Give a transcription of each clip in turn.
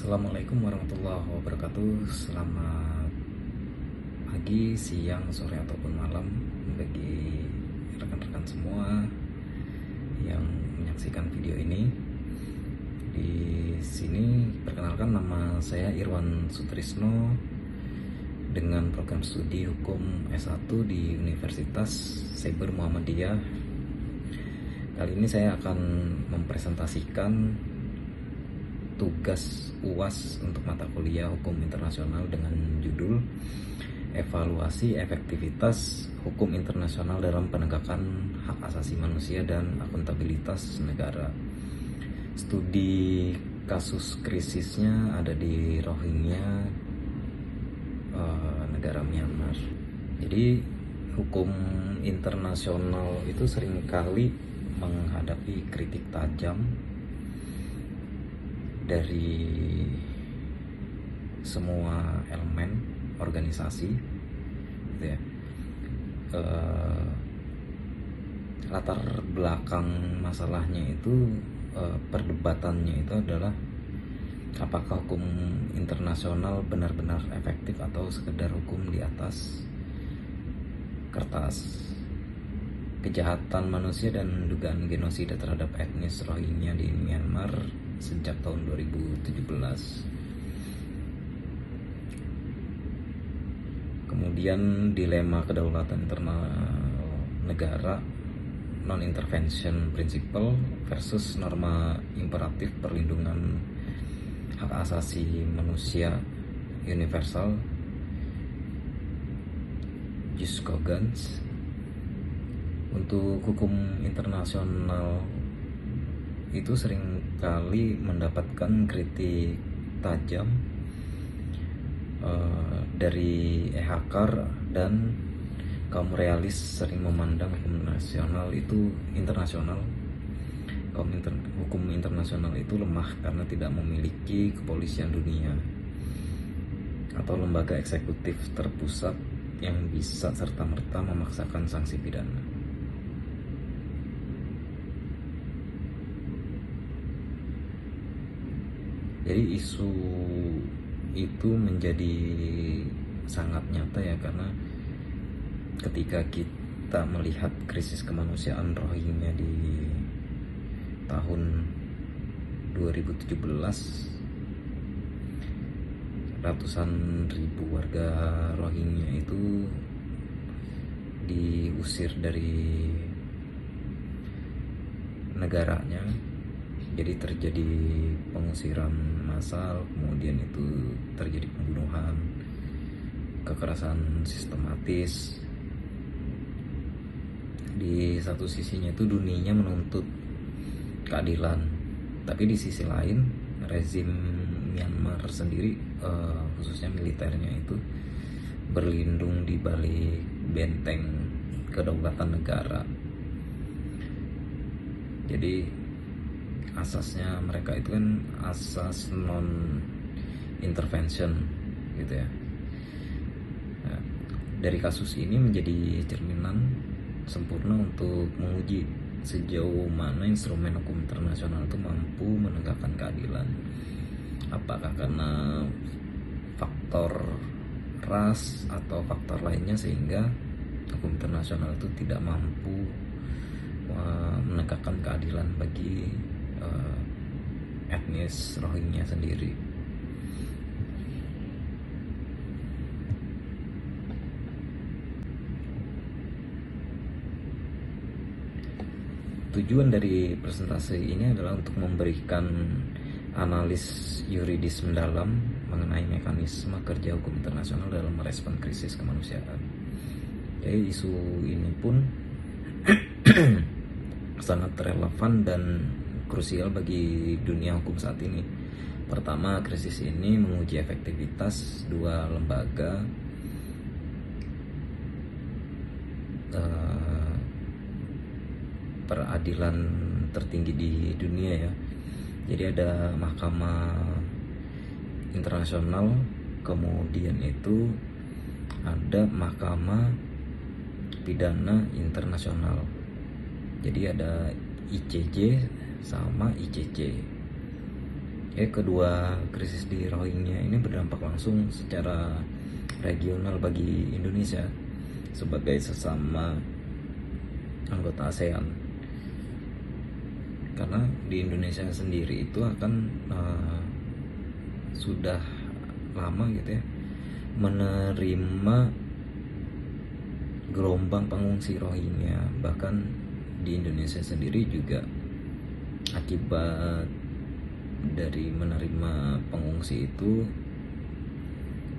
Assalamualaikum warahmatullahi wabarakatuh. Selamat pagi, siang, sore ataupun malam bagi rekan-rekan semua yang menyaksikan video ini. Di sini perkenalkan, nama saya Irwan Sutrisno dengan program studi Hukum S1 di Universitas Saber Muhammadiyah. Kali ini saya akan mempresentasikan tugas UAS untuk mata kuliah Hukum Internasional dengan judul Evaluasi Efektivitas Hukum Internasional dalam Penegakan Hak Asasi Manusia dan Akuntabilitas Negara. Studi kasus krisisnya ada di Rohingya, negara Myanmar. Jadi hukum internasional itu seringkali menghadapi kritik tajam dari semua elemen organisasi, gitu ya. Latar belakang masalahnya itu, perdebatannya itu adalah apakah hukum internasional benar-benar efektif atau sekedar hukum di atas kertas. Kejahatan manusia dan dugaan genosida terhadap etnis Rohingya di Myanmar sejak tahun 2017. Kemudian dilema kedaulatan internal negara, non-intervention principle versus norma imperatif perlindungan hak asasi manusia universal, jus cogens. Untuk hukum internasional itu seringkali mendapatkan kritik tajam dari hakar, dan kaum realis sering memandang hukum internasional itu lemah karena tidak memiliki kepolisian dunia atau lembaga eksekutif terpusat yang bisa serta-merta memaksakan sanksi pidana. Jadi isu itu menjadi sangat nyata ya, karena ketika kita melihat krisis kemanusiaan Rohingya di tahun 2017, ratusan ribu warga Rohingya itu diusir dari negaranya. Jadi terjadi pengusiran massal, kemudian itu terjadi pembunuhan, kekerasan sistematis. Di satu sisinya itu dunia menuntut keadilan, tapi di sisi lain rezim Myanmar sendiri, khususnya militernya itu berlindung di balik benteng kedaulatan negara. Jadi asasnya mereka itu kan asas non intervention, gitu ya. Nah, dari kasus ini menjadi cerminan sempurna untuk menguji sejauh mana instrumen hukum internasional itu mampu menegakkan keadilan. Apakah karena faktor ras atau faktor lainnya sehingga hukum internasional itu tidak mampu menegakkan keadilan bagi etnis Rohingya sendiri. Tujuan dari presentasi ini adalah untuk memberikan analis yuridis mendalam mengenai mekanisme kerja hukum internasional dalam merespon krisis kemanusiaan. Jadi isu ini pun sangat relevan dan krusial bagi dunia hukum saat ini. Pertama, krisis ini menguji efektivitas dua lembaga peradilan tertinggi di dunia ya. Jadi ada Mahkamah Internasional, kemudian itu ada Mahkamah Pidana Internasional. Jadi ada ICJ sama ICC. Kedua krisis di Rohingya ini berdampak langsung secara regional bagi Indonesia sebagai sesama anggota ASEAN, karena di Indonesia sendiri itu akan sudah lama gitu ya menerima gelombang pengungsi Rohingya. Bahkan di Indonesia sendiri juga akibat dari menerima pengungsi itu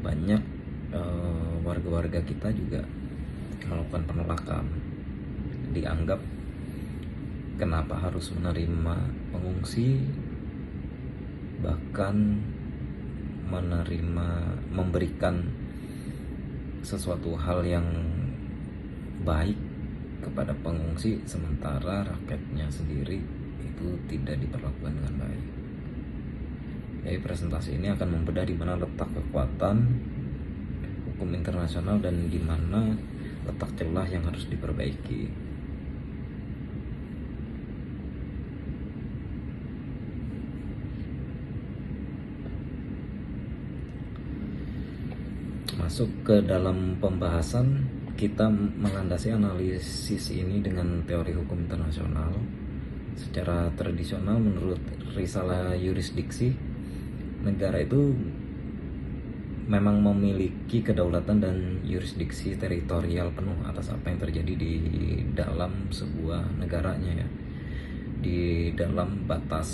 banyak warga-warga kita juga melakukan penolakan. Dianggap kenapa harus menerima pengungsi, bahkan memberikan sesuatu hal yang baik kepada pengungsi, sementara rakyatnya sendiri itu tidak diperlakukan dengan baik. Jadi presentasi ini akan membedah di mana letak kekuatan hukum internasional dan di mana letak celah yang harus diperbaiki. Masuk ke dalam pembahasan, kita melandasi analisis ini dengan teori hukum internasional. Secara tradisional menurut risalah yurisdiksi, negara itu memang memiliki kedaulatan dan yurisdiksi teritorial penuh atas apa yang terjadi di dalam sebuah negaranya ya, di dalam batas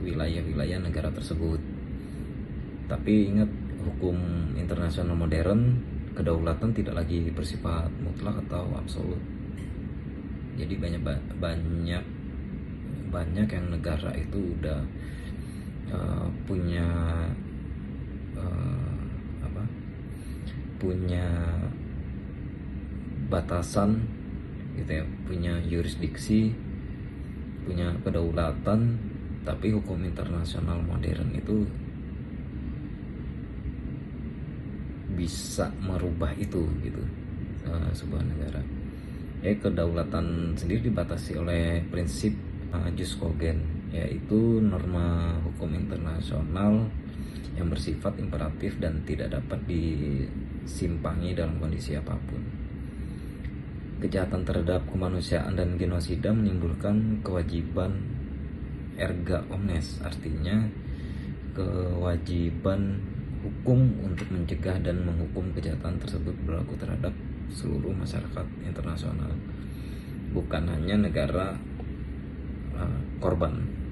wilayah-wilayah negara tersebut. Tapi ingat, hukum internasional modern, kedaulatan tidak lagi bersifat mutlak atau absolut. Jadi banyak yang negara itu udah punya punya batasan gitu ya, punya yurisdiksi, punya kedaulatan, tapi hukum internasional modern itu bisa merubah itu gitu, sebuah negara. Kedaulatan sendiri dibatasi oleh prinsip jus cogens, yaitu norma hukum internasional yang bersifat imperatif dan tidak dapat disimpangi dalam kondisi apapun. Kejahatan terhadap kemanusiaan dan genosida menimbulkan kewajiban erga omnes, artinya kewajiban hukum untuk mencegah dan menghukum kejahatan tersebut berlaku terhadap seluruh masyarakat internasional, bukan hanya negara korban.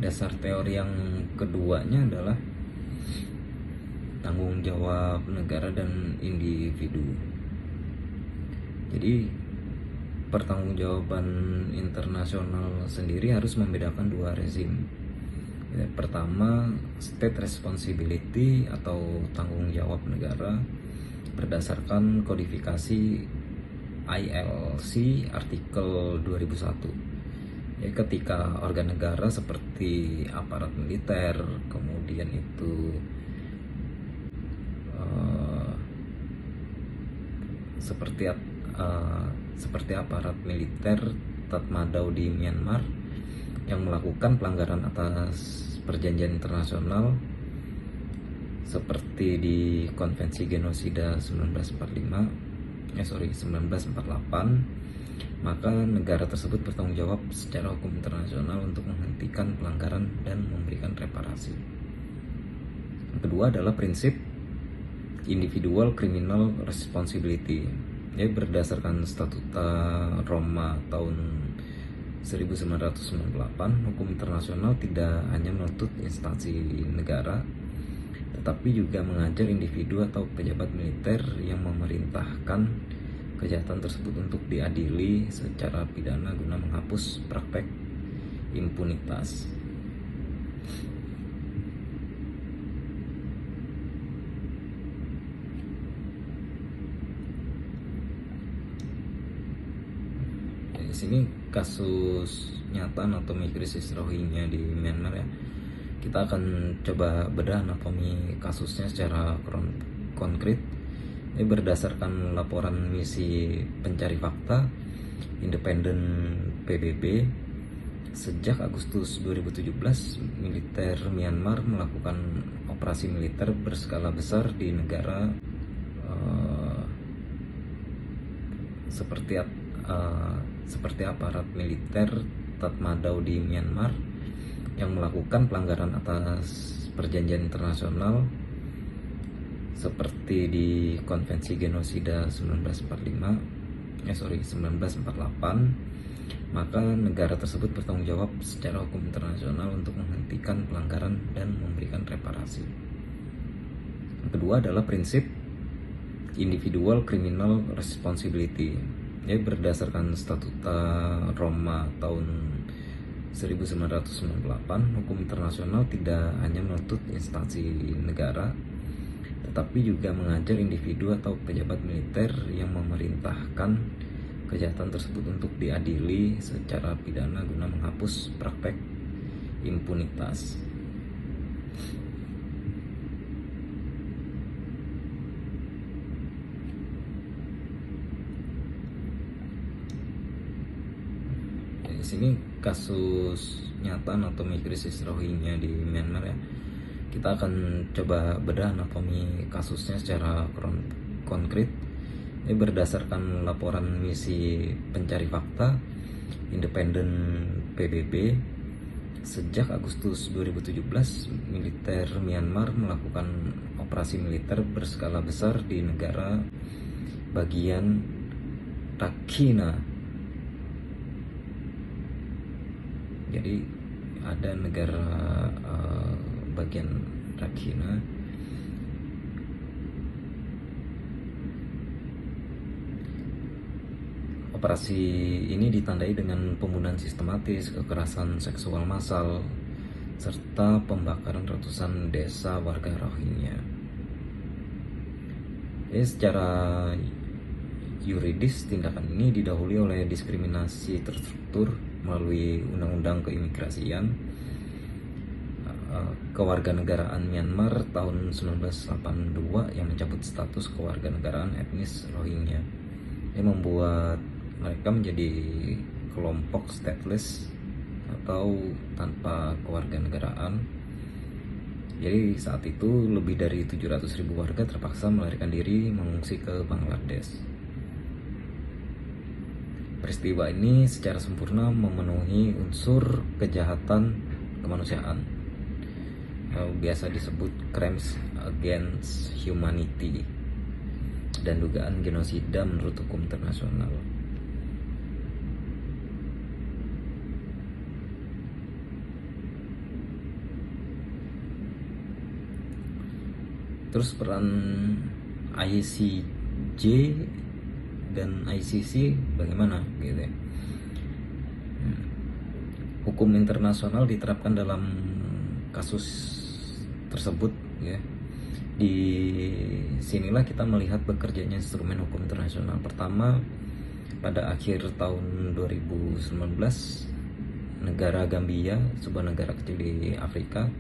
Dasar teori yang keduanya adalah tanggung jawab negara dan individu. Jadi pertanggungjawaban internasional sendiri harus membedakan dua rezim. Pertama, state responsibility atau tanggung jawab negara berdasarkan kodifikasi ILC artikel 2001. Ketika organ negara seperti aparat militer, kemudian itu seperti aparat militer Tatmadaw di Myanmar yang melakukan pelanggaran atas perjanjian internasional seperti di Konvensi Genosida 1948, maka negara tersebut bertanggung jawab secara hukum internasional untuk menghentikan pelanggaran dan memberikan reparasi. Yang kedua adalah prinsip individual criminal responsibility. Berdasarkan Statuta Roma tahun 1998, hukum internasional tidak hanya menuntut instansi negara, tetapi juga mengajar individu atau pejabat militer yang memerintahkan kejahatan tersebut untuk diadili secara pidana guna menghapus praktek impunitas. Di sini kasus nyata anatomi krisis Rohingya di Myanmar ya. Kita akan coba bedah anatomi kasusnya secara konkret. Ini berdasarkan laporan misi pencari fakta independen PBB. Sejak Agustus 2017, militer Myanmar melakukan operasi militer berskala besar di negara seperti aparat militer Tatmadaw di Myanmar yang melakukan pelanggaran atas perjanjian internasional seperti di Konvensi Genosida 1948, maka negara tersebut bertanggung jawab secara hukum internasional untuk menghentikan pelanggaran dan memberikan reparasi. Yang kedua adalah prinsip individual criminal responsibility. Jadi berdasarkan Statuta Roma tahun 1998, hukum internasional tidak hanya menuntut instansi negara, tetapi juga mengajar individu atau pejabat militer yang memerintahkan kejahatan tersebut untuk diadili secara pidana guna menghapus praktek impunitas. Di sini kasus nyata anatomi krisis Rohingya di Myanmar ya. Kita akan coba bedah anatomi kasusnya secara konkret. Ini berdasarkan laporan misi pencari fakta independen PBB. Sejak Agustus 2017, militer Myanmar melakukan operasi militer berskala besar di negara bagian Rakhine. Jadi ada negara bagian Rakhine. Operasi ini ditandai dengan pembunuhan sistematis, kekerasan seksual massal, serta pembakaran ratusan desa warga Rohingya. Jadi secara yuridis, tindakan ini didahului oleh diskriminasi terstruktur melalui Undang-Undang Keimigrasian Kewarganegaraan Myanmar tahun 1982 yang mencabut status kewarganegaraan etnis Rohingya. Ini membuat mereka menjadi kelompok stateless atau tanpa kewarganegaraan. Jadi saat itu lebih dari 700.000 warga terpaksa melarikan diri mengungsi ke Bangladesh. Peristiwa ini secara sempurna memenuhi unsur kejahatan kemanusiaan, biasa disebut crimes against humanity, dan dugaan genosida menurut hukum internasional. Terus peran ICJ dan ICC bagaimana gitu ya. Hukum internasional diterapkan dalam kasus tersebut ya. Di sinilah kita melihat bekerjanya instrumen hukum internasional. Pertama, pada akhir tahun 2019, negara Gambia, sebuah negara kecil di Afrika,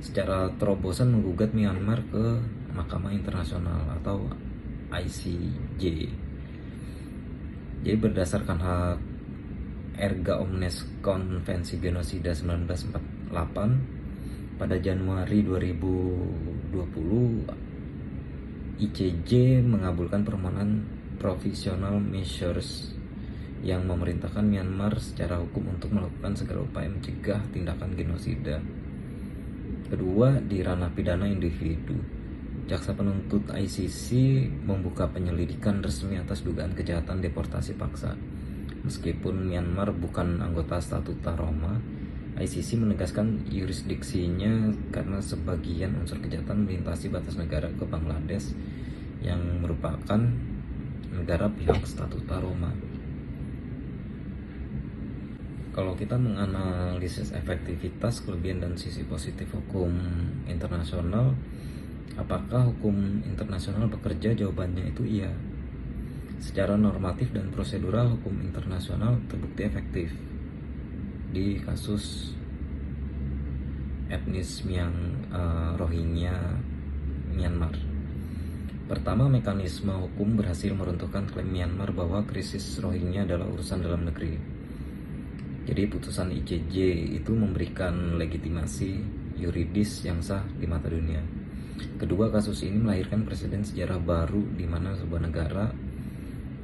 secara terobosan menggugat Myanmar ke Mahkamah Internasional atau ICJ. Jadi berdasarkan hak erga omnes Konvensi Genosida 1948, pada Januari 2020 ICJ mengabulkan permohonan provisional measures yang memerintahkan Myanmar secara hukum untuk melakukan segala upaya mencegah tindakan genosida. Kedua, di ranah pidana individu, jaksa penuntut ICC membuka penyelidikan resmi atas dugaan kejahatan deportasi paksa. Meskipun Myanmar bukan anggota Statuta Roma, ICC menegaskan yurisdiksinya karena sebagian unsur kejahatan melintasi batas negara ke Bangladesh yang merupakan negara pihak Statuta Roma. Kalau kita menganalisis efektivitas, kelebihan dan sisi positif hukum internasional, apakah hukum internasional bekerja? Jawabannya itu iya. Secara normatif dan prosedural, hukum internasional terbukti efektif di kasus etnis Rohingya Myanmar. Pertama, mekanisme hukum berhasil meruntuhkan klaim Myanmar bahwa krisis Rohingya adalah urusan dalam negeri. Jadi putusan ICJ itu memberikan legitimasi yuridis yang sah di mata dunia. Kedua, kasus ini melahirkan presiden sejarah baru di mana sebuah negara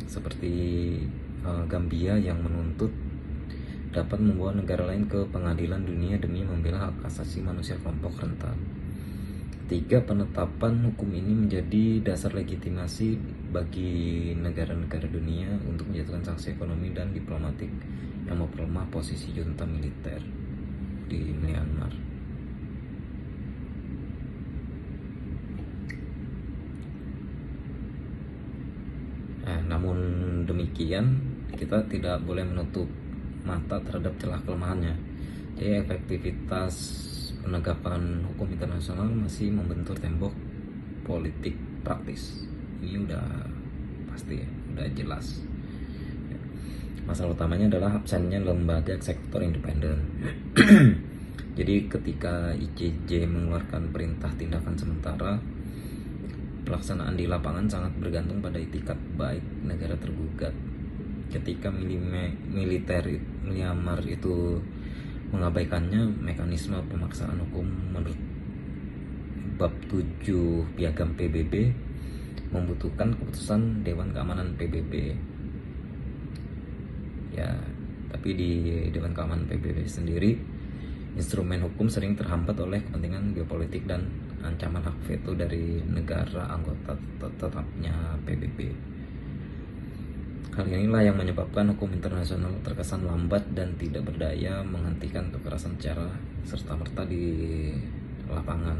seperti Gambia yang menuntut dapat membawa negara lain ke pengadilan dunia demi membela hak asasi manusia kelompok rentan. Tiga, penetapan hukum ini menjadi dasar legitimasi bagi negara-negara dunia untuk menjatuhkan sanksi ekonomi dan diplomatik yang memperlemah posisi junta militer di Myanmar. Namun demikian, kita tidak boleh menutup mata terhadap celah kelemahannya. Jadi efektivitas penegakan hukum internasional masih membentur tembok politik praktis. Ini udah pasti ya, udah jelas. Masalah utamanya adalah absennya lembaga eksekutor independen. Jadi ketika ICJ mengeluarkan perintah tindakan sementara, pelaksanaan di lapangan sangat bergantung pada itikat baik negara tergugat. Ketika militer Myanmar itu mengabaikannya, mekanisme pemaksaan hukum menurut bab 7 Piagam PBB membutuhkan keputusan Dewan Keamanan PBB. Ya, tapi di Dewan Keamanan PBB sendiri, instrumen hukum sering terhambat oleh kepentingan geopolitik dan ancaman hak veto dari negara anggota tetapnya PBB. Hal inilah yang menyebabkan hukum internasional terkesan lambat dan tidak berdaya menghentikan kekerasan secara serta-merta di lapangan.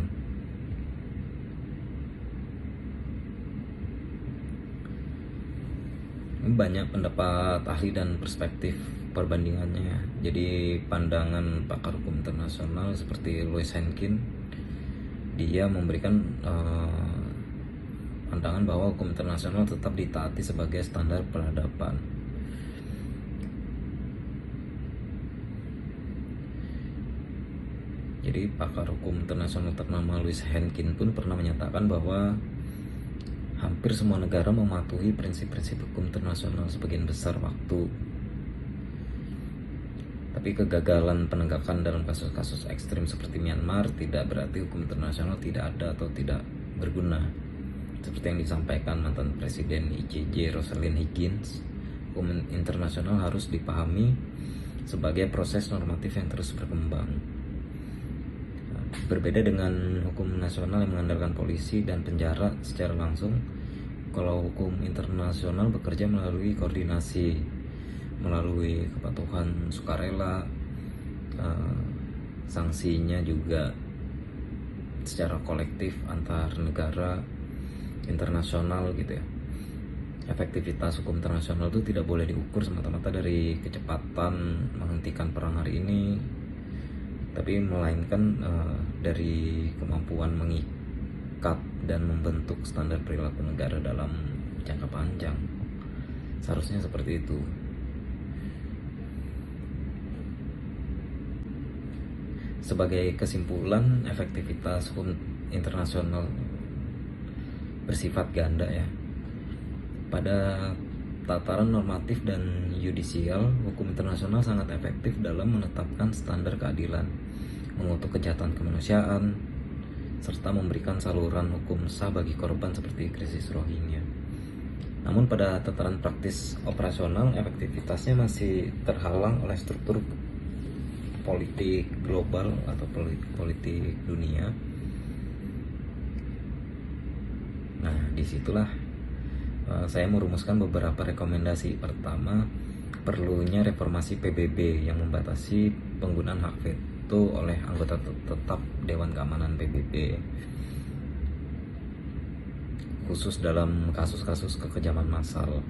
Banyak pendapat ahli dan perspektif perbandingannya. Jadi pandangan pakar hukum internasional seperti Louis Henkin, dia memberikan pandangan bahwa hukum internasional tetap ditaati sebagai standar peradaban. Jadi pakar hukum internasional ternama Louis Henkin pun pernah menyatakan bahwa hampir semua negara mematuhi prinsip-prinsip hukum internasional sebagian besar waktu. Tapi kegagalan penegakan dalam kasus-kasus ekstrim seperti Myanmar tidak berarti hukum internasional tidak ada atau tidak berguna. Seperti yang disampaikan mantan Presiden ICJ Rosalind Higgins, hukum internasional harus dipahami sebagai proses normatif yang terus berkembang. Berbeda dengan hukum nasional yang mengandalkan polisi dan penjara secara langsung, kalau hukum internasional bekerja melalui koordinasi, melalui kepatuhan sukarela, sanksinya juga secara kolektif antar negara internasional gitu ya. Efektivitas hukum internasional itu tidak boleh diukur semata-mata dari kecepatan menghentikan perang hari ini, tapi melainkan dari kemampuan mengikat dan membentuk standar perilaku negara dalam jangka panjang. Seharusnya seperti itu. Sebagai kesimpulan, efektivitas hukum internasional bersifat ganda ya. Pada tataran normatif dan yudisial, hukum internasional sangat efektif dalam menetapkan standar keadilan, mengutuk kejahatan kemanusiaan, serta memberikan saluran hukum sah bagi korban seperti krisis Rohingya. Namun pada tataran praktis operasional, efektivitasnya masih terhalang oleh struktur politik global atau politik dunia. Nah, disitulah saya merumuskan beberapa rekomendasi. Pertama, perlunya reformasi PBB yang membatasi penggunaan hak veto oleh anggota tetap Dewan Keamanan PBB, khusus dalam kasus-kasus kekejaman massal.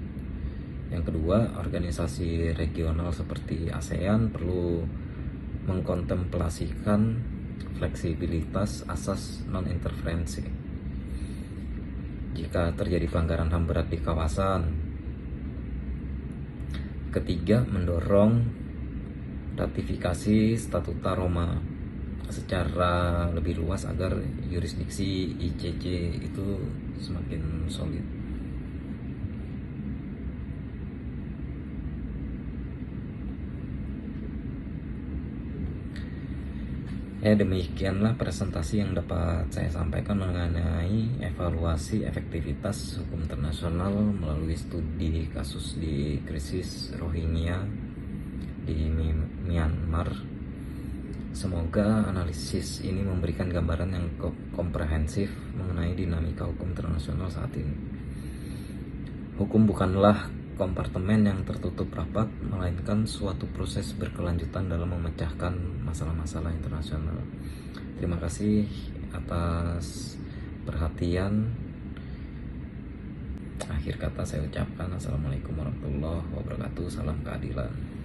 Yang kedua, organisasi regional seperti ASEAN perlu mengkontemplasikan fleksibilitas asas non-interferensi. Jika terjadi pelanggaran HAM berat di kawasan, Ketiga, mendorong ratifikasi Statuta Roma secara lebih luas agar yurisdiksi ICC itu semakin solid. Demikianlah presentasi yang dapat saya sampaikan mengenai evaluasi efektivitas hukum internasional melalui studi kasus di krisis Rohingya di Myanmar. Semoga analisis ini memberikan gambaran yang komprehensif mengenai dinamika hukum internasional saat ini. Hukum bukanlah kompartemen yang tertutup rapat, melainkan suatu proses berkelanjutan dalam memecahkan masalah-masalah internasional. Terima kasih atas perhatian. Akhir kata saya ucapkan Assalamualaikum warahmatullahi wabarakatuh. Salam keadilan.